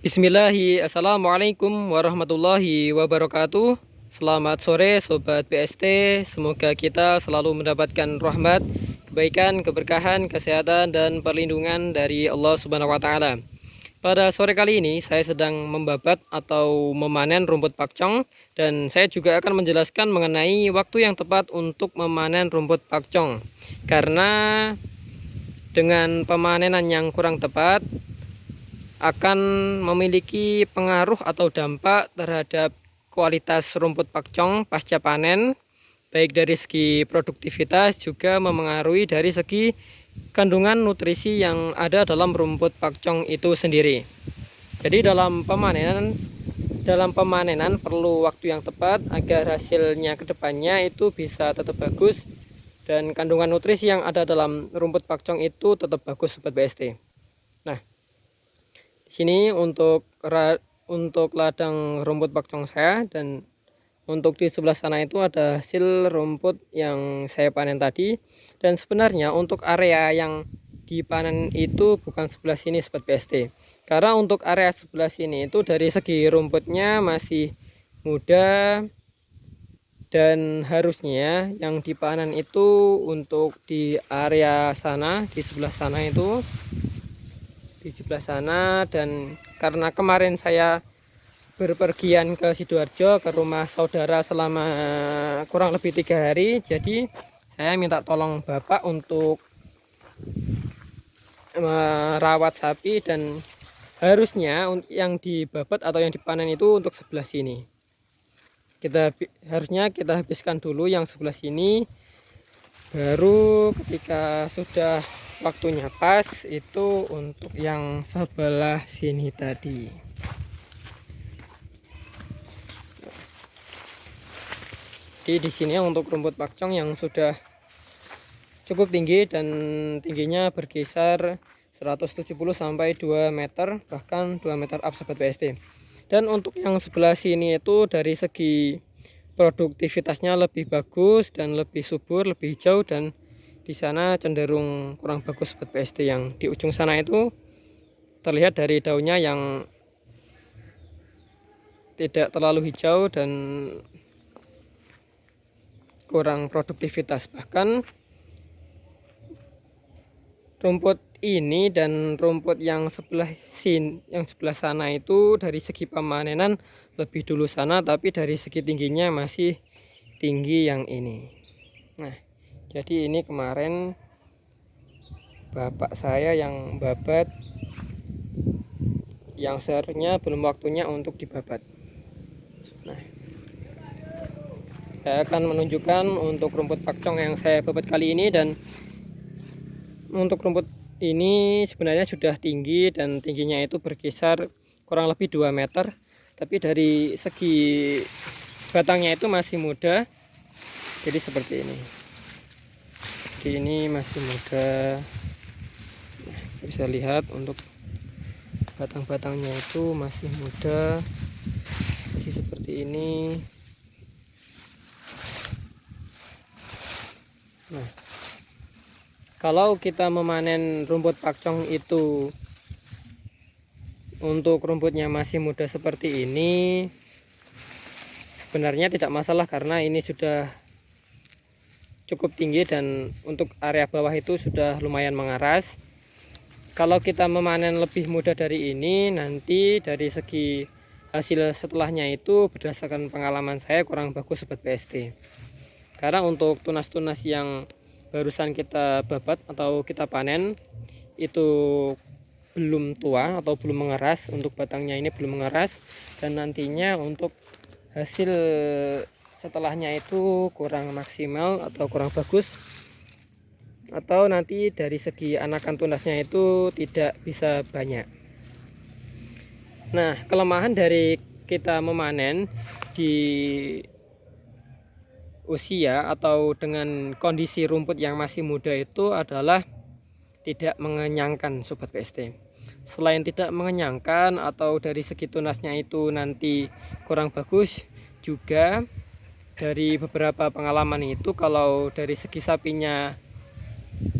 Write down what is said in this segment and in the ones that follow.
Assalamualaikum warahmatullahi wabarakatuh. Selamat sore Sobat BST. Semoga kita selalu mendapatkan rahmat, kebaikan, keberkahan, kesehatan, dan perlindungan dari Allah Subhanahu wa Ta'ala. Pada sore kali ini saya sedang membabat atau memanen rumput pakcong, dan saya juga akan menjelaskan mengenai waktu yang tepat untuk memanen rumput pakcong. Karena dengan pemanenan yang kurang tepat akan memiliki pengaruh atau dampak terhadap kualitas rumput pakcong pasca panen, baik dari segi produktivitas juga memengaruhi dari segi kandungan nutrisi yang ada dalam rumput pakcong itu sendiri. Jadi dalam pemanenan perlu waktu yang tepat agar hasilnya kedepannya itu bisa tetap bagus dan kandungan nutrisi yang ada dalam rumput pakcong itu tetap bagus Sobat BST. Nah, di sini untuk ladang rumput pakcong saya, dan untuk di sebelah sana itu ada hasil rumput yang saya panen tadi. Dan sebenarnya untuk area yang dipanen itu bukan sebelah sini Sobat PST. Karena untuk area sebelah sini itu dari segi rumputnya masih muda, dan harusnya yang dipanen itu untuk di area sana, di sebelah sana itu, di sebelah sana. Dan karena kemarin saya berpergian ke Sidoarjo ke rumah saudara selama kurang lebih 3 hari, jadi saya minta tolong bapak untuk merawat sapi, dan harusnya yang dibabat atau yang dipanen itu untuk sebelah sini. Harusnya kita habiskan dulu yang sebelah sini, baru ketika sudah waktunya pas itu untuk yang sebelah sini tadi. Jadi di sini untuk rumput pakcong yang sudah cukup tinggi, dan tingginya berkisar 170 sampai 2 meter, bahkan 2 meter up Sobat BST. Dan untuk yang sebelah sini itu dari segi produktivitasnya lebih bagus dan lebih subur, lebih hijau, dan di sana cenderung kurang bagus Sobat BST. Yang di ujung sana itu terlihat dari daunnya yang tidak terlalu hijau dan kurang produktivitas. Bahkan rumput ini dan rumput yang sebelah sana itu dari segi pemanenan lebih dulu sana, tapi dari segi tingginya masih tinggi yang ini. Nah, jadi ini kemarin bapak saya yang babat, yang seharusnya belum waktunya untuk dibabat. Nah, saya akan menunjukkan untuk rumput pakcong yang saya babat kali ini. Dan untuk rumput ini sebenarnya sudah tinggi, dan tingginya itu berkisar kurang lebih 2 meter, tapi dari segi batangnya itu masih muda. Jadi seperti ini. Jadi ini masih muda. Nah, bisa lihat untuk batang-batangnya itu masih muda, masih seperti ini. Nah, kalau kita memanen rumput pakcong itu untuk rumputnya masih muda seperti ini, sebenarnya tidak masalah karena ini sudah cukup tinggi dan untuk area bawah itu sudah lumayan mengaras. Kalau kita memanen lebih muda dari ini, nanti dari segi hasil setelahnya itu berdasarkan pengalaman saya kurang bagus Sobat PST. Karena untuk tunas-tunas yang barusan kita babat atau kita panen itu belum tua atau belum mengeras, untuk batangnya ini belum mengeras, dan nantinya untuk hasil setelahnya itu kurang maksimal atau kurang bagus, atau nanti dari segi anakan tunasnya itu tidak bisa banyak. Nah, kelemahan dari kita memanen di usia atau dengan kondisi rumput yang masih muda itu adalah tidak mengenyangkan Sobat PST. Selain tidak mengenyangkan atau dari segi tunasnya itu nanti kurang bagus, juga dari beberapa pengalaman itu kalau dari segi sapinya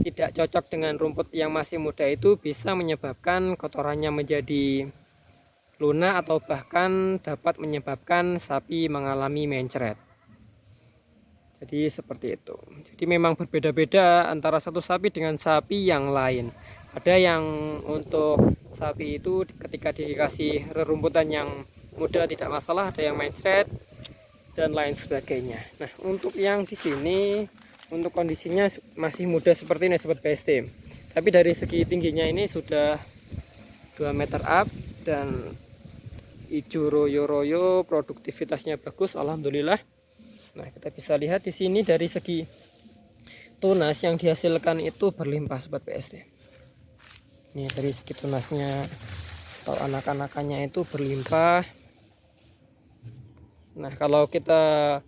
tidak cocok dengan rumput yang masih muda itu bisa menyebabkan kotorannya menjadi lunak atau bahkan dapat menyebabkan sapi mengalami mencret. Jadi seperti itu. Jadi memang berbeda-beda antara satu sapi dengan sapi yang lain. Ada yang untuk sapi itu ketika dikasih rerumputan yang muda tidak masalah, ada yang mencret dan lain sebagainya. Nah, untuk yang di sini untuk kondisinya masih muda seperti ini sobat BST. Tapi dari segi tingginya ini sudah 2 meter up dan hijau royo-royo, produktivitasnya bagus alhamdulillah. Nah, kita bisa lihat di sini dari segi tunas yang dihasilkan itu berlimpah sobat BST. Ini dari segi tunasnya atau anak-anakannya itu berlimpah. Nah, kalau kita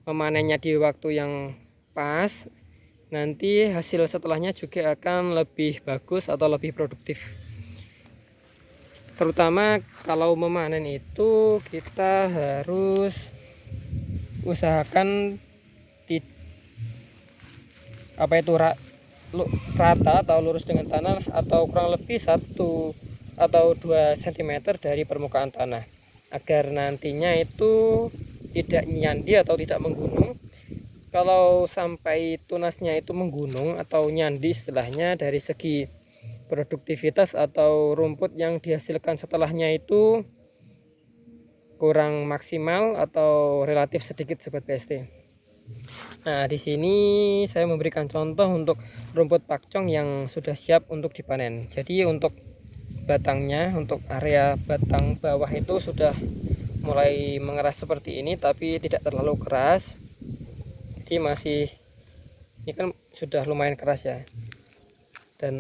memanennya di waktu yang pas, nanti hasil setelahnya juga akan lebih bagus atau lebih produktif. Terutama kalau memanen itu kita harus usahakan rata atau lurus dengan tanah atau kurang lebih 1 atau 2 cm dari permukaan tanah, agar nantinya itu tidak nyandi atau tidak menggunung. Kalau sampai tunasnya itu menggunung atau nyandi istilahnya, dari segi produktivitas atau rumput yang dihasilkan setelahnya itu kurang maksimal atau relatif sedikit sobat BST. Nah, di sini saya memberikan contoh untuk rumput pakcong yang sudah siap untuk dipanen. Jadi untuk batangnya, untuk area batang bawah itu sudah mulai mengeras seperti ini, tapi tidak terlalu keras. Jadi masih, ini kan sudah lumayan keras ya, dan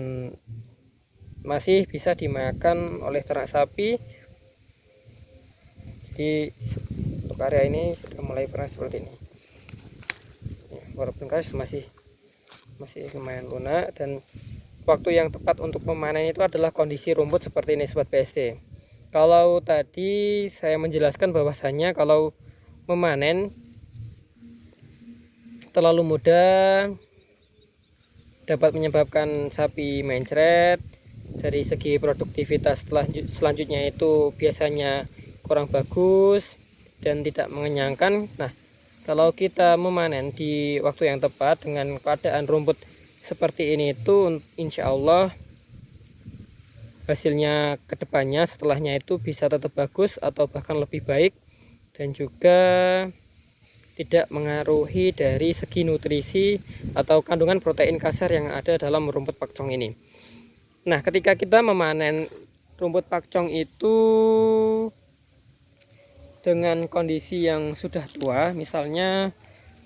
masih bisa dimakan oleh ternak sapi. Jadi untuk area ini sudah mulai keras seperti ini. Walaupun keras masih lumayan lunak, dan waktu yang tepat untuk memanen itu adalah kondisi rumput seperti ini sobat BST. Kalau tadi saya menjelaskan bahwasannya kalau memanen terlalu muda dapat menyebabkan sapi mencret. Dari segi produktivitas selanjutnya itu biasanya kurang bagus dan tidak mengenyangkan. Nah, kalau kita memanen di waktu yang tepat dengan keadaan rumput seperti ini itu insya Allah hasilnya kedepannya setelahnya itu bisa tetap bagus atau bahkan lebih baik, dan juga tidak mengaruhi dari segi nutrisi atau kandungan protein kasar yang ada dalam rumput pakcong ini. Nah, ketika kita memanen rumput pakcong itu dengan kondisi yang sudah tua, misalnya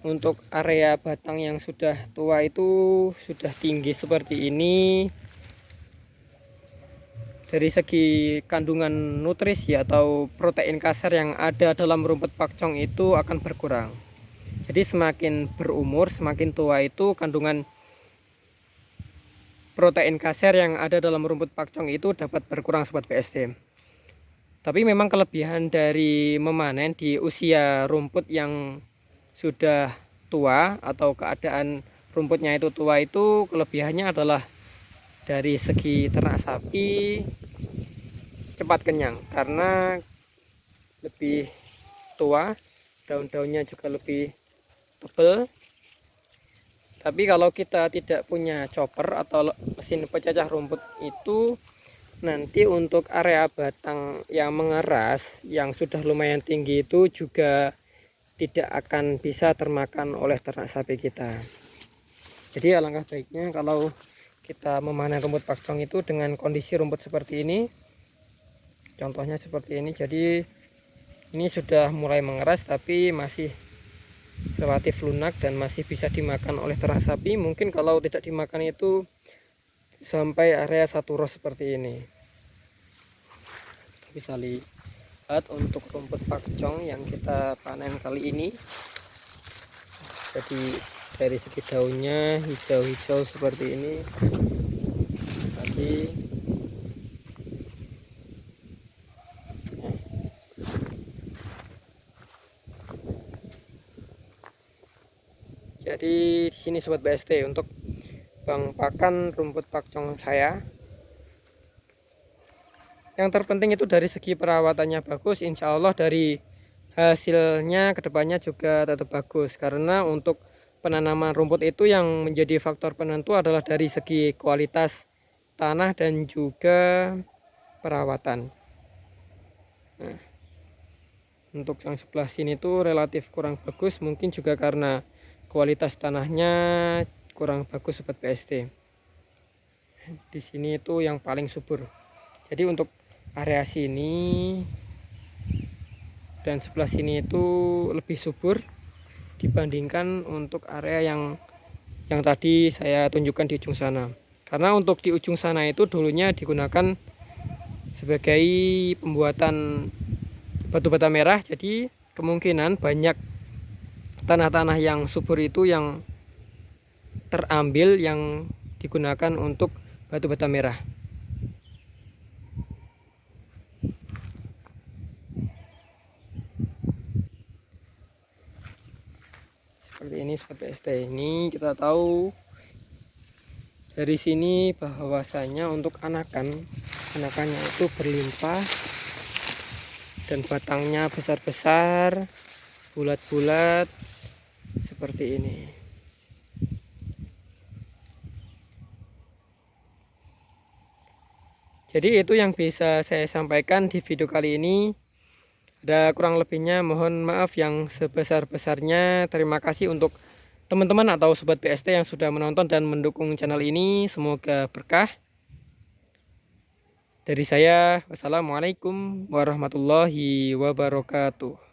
untuk area batang yang sudah tua itu sudah tinggi seperti ini, dari segi kandungan nutrisi atau protein kasar yang ada dalam rumput pakcong itu akan berkurang. Jadi semakin berumur, semakin tua itu kandungan protein kasar yang ada dalam rumput pakcong itu dapat berkurang sobat BST. Tapi memang kelebihan dari memanen di usia rumput yang sudah tua atau keadaan rumputnya itu tua itu kelebihannya adalah dari segi ternak sapi cepat kenyang karena lebih tua, daun-daunnya juga lebih tebal. Tapi kalau kita tidak punya chopper atau mesin pecacah rumput itu, nanti untuk area batang yang mengeras yang sudah lumayan tinggi itu juga tidak akan bisa termakan oleh ternak sapi kita. Jadi alangkah baiknya kalau kita memanen rumput pakcong itu dengan kondisi rumput seperti ini. Contohnya seperti ini. Jadi ini sudah mulai mengeras tapi masih relatif lunak dan masih bisa dimakan oleh ternak sapi. Mungkin kalau tidak dimakan itu sampai area 1 ros seperti ini. Kita bisa lihat untuk rumput pakcong yang kita panen kali ini. Jadi dari segi daunnya hijau-hijau seperti ini. Tadi jadi di sini sobat BST untuk bang pakan rumput pakcong saya. Yang terpenting itu dari segi perawatannya bagus, insya Allah dari hasilnya kedepannya juga tetap bagus. Karena untuk penanaman rumput itu yang menjadi faktor penentu adalah dari segi kualitas tanah dan juga perawatan. Nah, untuk yang sebelah sini tuh relatif kurang bagus, mungkin juga karena kualitas tanahnya kurang bagus sobat BST. Di sini itu yang paling subur. Jadi untuk area sini dan sebelah sini itu lebih subur dibandingkan untuk area yang tadi saya tunjukkan di ujung sana. Karena untuk di ujung sana itu dulunya digunakan sebagai pembuatan batu bata merah, jadi kemungkinan banyak tanah-tanah yang subur itu yang terambil yang digunakan untuk batu bata merah. Seperti ini sobat BST. Ini kita tahu dari sini bahwasanya untuk anakannya itu berlimpah dan batangnya besar-besar, bulat-bulat seperti ini. Jadi itu yang bisa saya sampaikan di video kali ini. Ada kurang lebihnya mohon maaf yang sebesar-besarnya. Terima kasih untuk teman-teman atau sobat BST yang sudah menonton dan mendukung channel ini. Semoga berkah. Dari saya, wassalamualaikum warahmatullahi wabarakatuh.